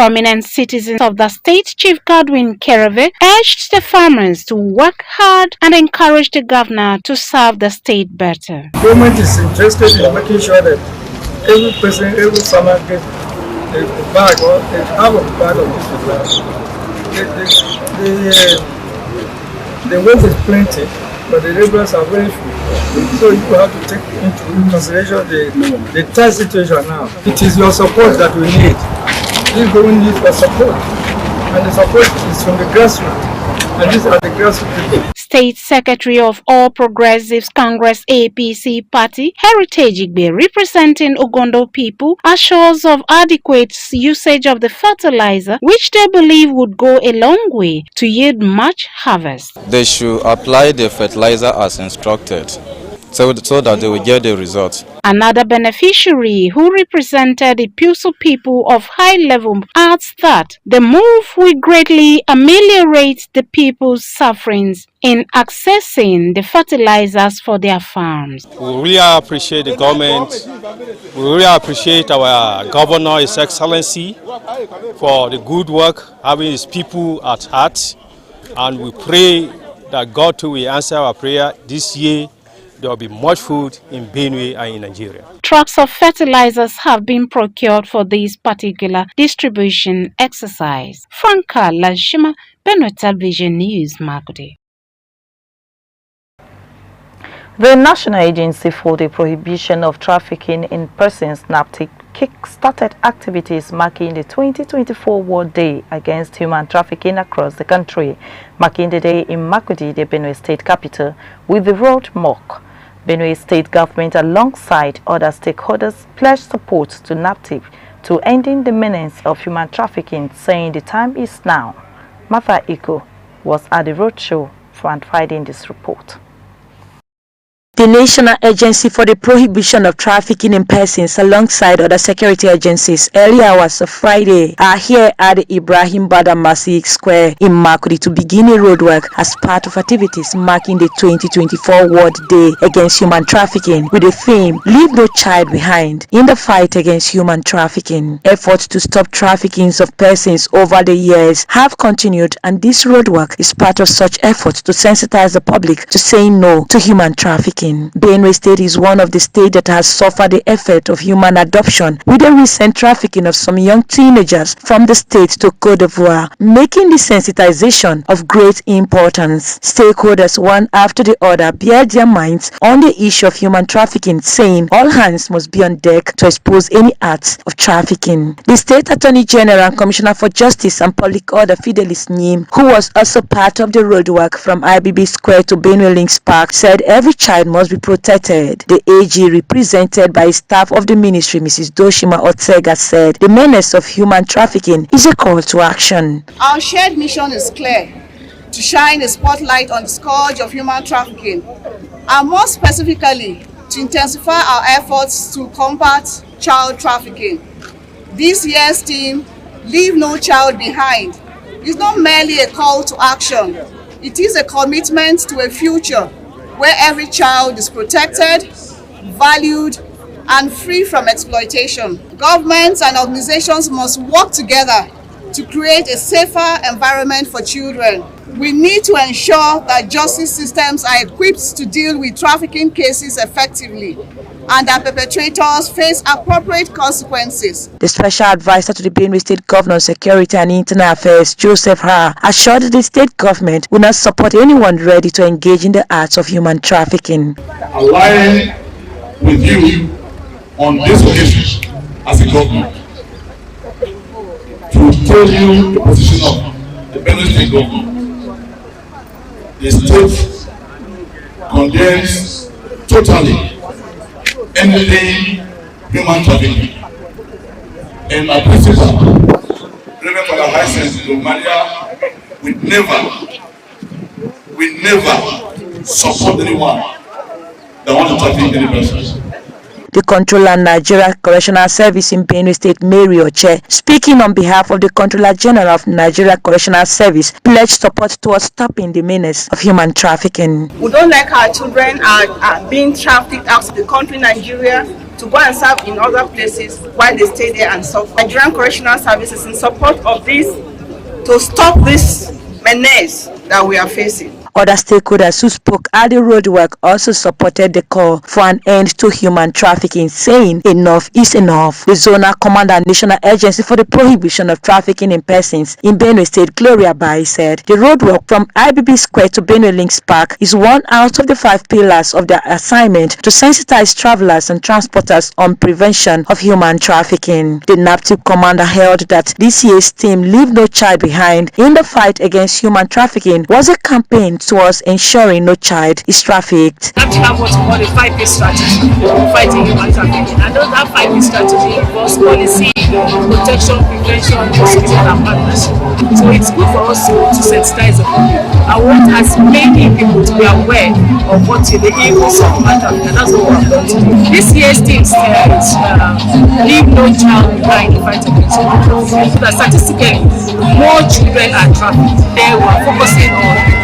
Prominent citizens of the state, Chief Godwin Kereve, urged the farmers to work hard and encouraged the governor to serve the state better. The government is interested in making sure that every person, every farmer gets a bag or half of a bag of this flour. The work is plenty, but the laborers are very few. So you have to take into consideration the tight situation now. It is your support that we need. This government needs your support, and the support is from the grassroots, and these are the grassroots people. State Secretary of All Progressives Congress APC Party, Heritage Igbe, representing Ogondo people, assures of adequate usage of the fertilizer, which they believe would go a long way to yield much harvest. They should apply the fertilizer as instructed, so that they will get the result. Another beneficiary who represented the Puso people of high level adds that the move will greatly ameliorate the people's sufferings in accessing the fertilizers for their farms. We really appreciate the government. We really appreciate our governor, His Excellency, for the good work, having his people at heart. And we pray that God too will answer our prayer this year. There will be much food in Benue and in Nigeria. Trucks of fertilizers have been procured for this particular distribution exercise. Franca Lanshima, Benue Television News, Makudi. The National Agency for the Prohibition of Trafficking in Persons, NAPTIP, kick-started activities marking the 2024 World Day Against Human Trafficking across the country, marking the day in Makudi, the Benue State capital, with the road mark. Benue State government, alongside other stakeholders, pledged support to NAPTIP to ending the menace of human trafficking, saying the time is now. Martha Iko was at the roadshow for unfolding this report. The National Agency for the Prohibition of Trafficking in Persons, alongside other security agencies, early hours of Friday, are here at the Ibrahim Badamasi Square in Makudi to begin a roadwork as part of activities marking the 2024 World Day Against Human Trafficking, with the theme "Leave No Child Behind" in the fight against human trafficking. Efforts to stop trafficking of persons over the years have continued, and this roadwork is part of such efforts to sensitize the public to saying no to human trafficking. Benue State is one of the states that has suffered the effect of human adoption, with the recent trafficking of some young teenagers from the state to Côte d'Ivoire, making the sensitization of great importance. Stakeholders, one after the other, bear their minds on the issue of human trafficking, saying all hands must be on deck to expose any acts of trafficking. The State Attorney General and Commissioner for Justice and Public Order, Fidelis Nim, who was also part of the roadwork from IBB Square to Benue Links Park, said every child must be protected. The AG, represented by staff of the ministry, Mrs. Doshima Ortega, said the menace of human trafficking is a call to action. Our shared mission is clear: to shine a spotlight on the scourge of human trafficking, and more specifically, to intensify our efforts to combat child trafficking. This year's theme, "Leave No Child Behind," is not merely a call to action. It is a commitment to a future where every child is protected, valued, and free from exploitation. Governments and organizations must work together to create a safer environment for children. We need to ensure that justice systems are equipped to deal with trafficking cases effectively, and that perpetrators face appropriate consequences. The Special Advisor to the Benue State Governor on Security and Internal Affairs, Joseph Ha, assured that the state government will not support anyone ready to engage in the acts of human trafficking. Aligning with you on this occasion as a government to tell you the position of the Benue State government. The state condemns totally anything human trafficking. And my principal, Reverend Father Hyacinth Maria, we never support anyone that wants to traffic any person. The Controller Nigeria Correctional Service in Benue State, Mary Oche, speaking on behalf of the Controller General of Nigeria Correctional Service, pledged support towards stopping the menace of human trafficking. We don't like our children are being trafficked out of the country, Nigeria, to go and serve in other places while they stay there and suffer. Nigerian Correctional Service is in support of this to stop this menace that we are facing. Other stakeholders who spoke at the roadwork also supported the call for an end to human trafficking, saying enough is enough. The Zonal Commander National Agency for the Prohibition of Trafficking in Persons in Benue State, Gloria Bai, said the roadwork from IBB Square to Benue Links Park is one out of the 5 pillars of their assignment to sensitize travelers and transporters on prevention of human trafficking. The NAPTIP commander held that this year's theme, Leave No Child Behind, in the fight against human trafficking was a campaign towards ensuring no child is trafficked. We have what we call a 5P strategy for fighting human trafficking, and that 5P strategy involves policy, protection, prevention, prosecution, and partnership. So it's good for us to sensitize the public. I want as many people to be aware of what the evils of human trafficking, and that's what we have done today. This year's theme is Leave No Child Behind in the fight against human trafficking. So that statistically, more children are trafficked. They were focusing on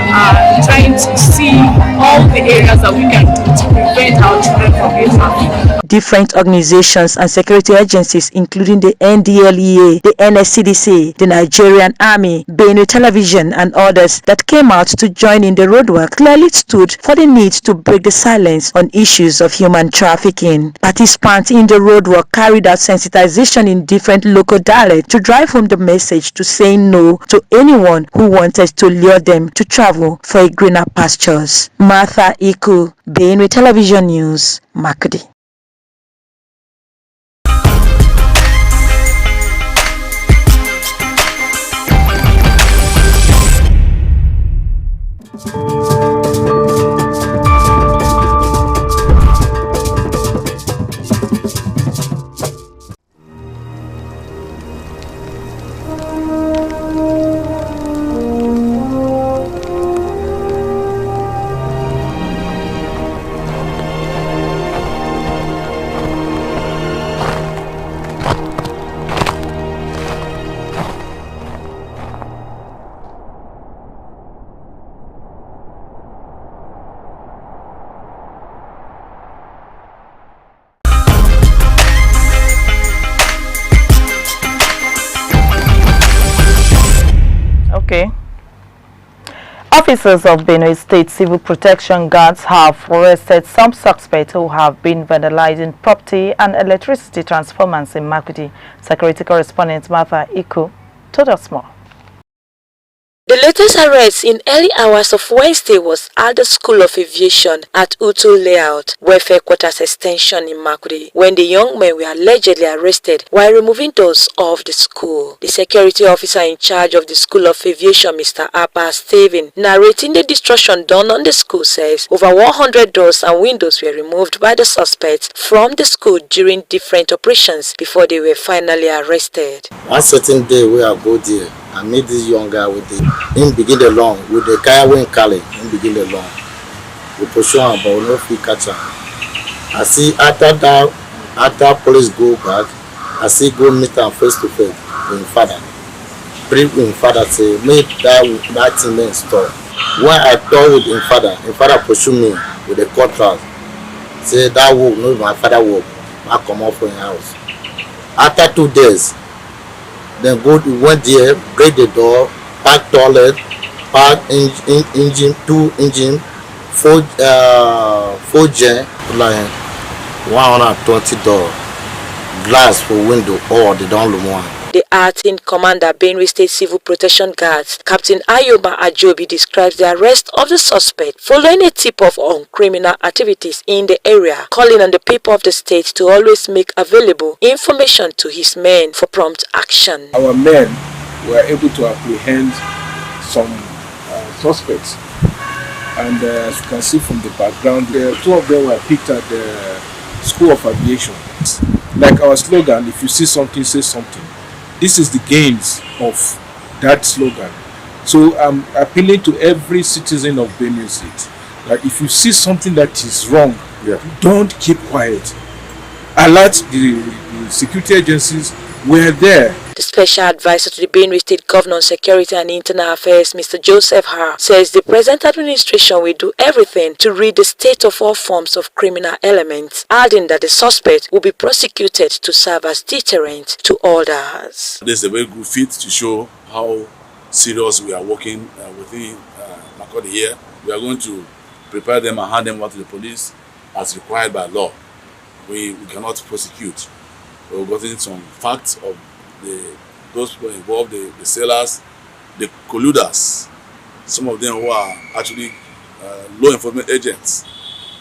trying to see all the areas that we can do to prevent our children from being trafficked. Different organizations and security agencies, including the NDLEA, the NSCDC, the Nigerian Army, Benue Television, and others that came out to join in the roadwork, clearly stood for the need to break the silence on issues of human trafficking. Participants in the roadwork carried out sensitization in different local dialects to drive home the message to saying no to anyone who wanted to lure them to travel for a greener pastures. Martha Iku, Benue Television News, Makudi. Okay. Officers of Benue State Civil Protection Guards have arrested some suspects who have been vandalizing property and electricity transformers in Makudi. Security correspondent Martha Iku told us more. The latest arrest in early hours of Wednesday was at the School of Aviation at Utu Layout, Welfare Quarters Extension in Makudi, when the young men were allegedly arrested while removing doors of the school. The security officer in charge of the School of Aviation, Mr. Abbas Steven, narrating the destruction done on the school, says over 100 doors and windows were removed by the suspects from the school during different operations before they were finally arrested. One certain day we are go there. I meet this young guy with him begin along with the guy when Kali him begin along. We pursue him but we no fit catch him. I see after police go back, I see go meet him face to face with his father. Brief with his father say make that thing then stop. When I talk with his father pursue me with the cutlass. Say that work no my father work. I come up from his house. After 2 days. Then went there, break the door, park toilet, park engine, 2 engine, 4 gen, like 120 door, glass for window, all they don't look one. The acting commander, Benue State Civil Protection Guards, Captain Ayoma Ajobi, describes the arrest of the suspect following a tip-off on criminal activities in the area, calling on the people of the state to always make available information to his men for prompt action. Our men were able to apprehend some suspects, and as you can see from the background, 2 of them were picked at the School of Aviation. Like our slogan, if you see something, say something. This is the gains of that slogan. So I'm appealing to every citizen of Benue State that if you see something that is wrong, don't keep quiet. alert the security agencies were there. The special advisor to the Benue State Governor on Security and Internal Affairs, Mr. Joseph Har, says the present administration will do everything to rid the state of all forms of criminal elements, adding that the suspect will be prosecuted to serve as deterrent to others. This is a very good feat to show how serious we are working within Makurdi here. We are going to prepare them and hand them over to the police as required by law. We cannot prosecute. We've gotten some facts of those people involved, the sellers, the colluders, some of them who are actually law enforcement agents.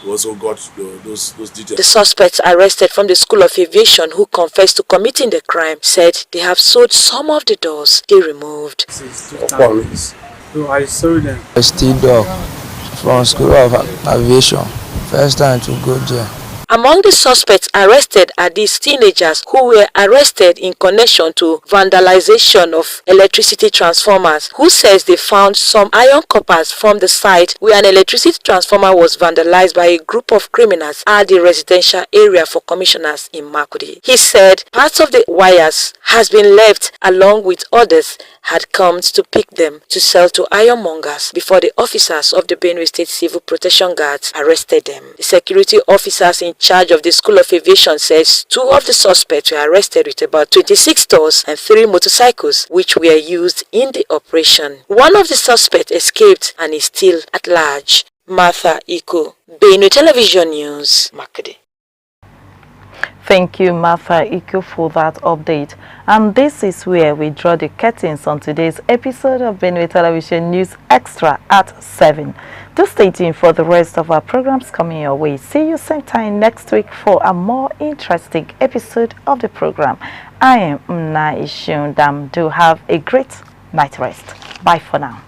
We also got those details. The suspects arrested from the School of Aviation who confessed to committing the crime said they have sold some of the doors they removed. So I sold them. I steal dog from School of Aviation. First time to go there. Among the suspects arrested are these teenagers who were arrested in connection to vandalization of electricity transformers, who says they found some iron coppers from the site where an electricity transformer was vandalized by a group of criminals at the residential area for commissioners in Makurdi. He said parts of the wires has been left along with others had come to pick them to sell to ironmongers before the officers of the Benue State Civil Protection Guards arrested them. The security officers in charge of the School of Aviation says 2 of the suspects were arrested with about 26 doors and 3 motorcycles which were used in the operation. One of the suspects escaped and is still at large. Martha Iko, Benue Television News, Makurdi. Thank you, Martha Iko, for that update. And this is where we draw the curtains on today's episode of Benue Television News Extra at 7. Do stay tuned for the rest of our programs coming your way. See you same time next week for a more interesting episode of the program. I am Mna Ishundam. Do have a great night rest. Bye for now.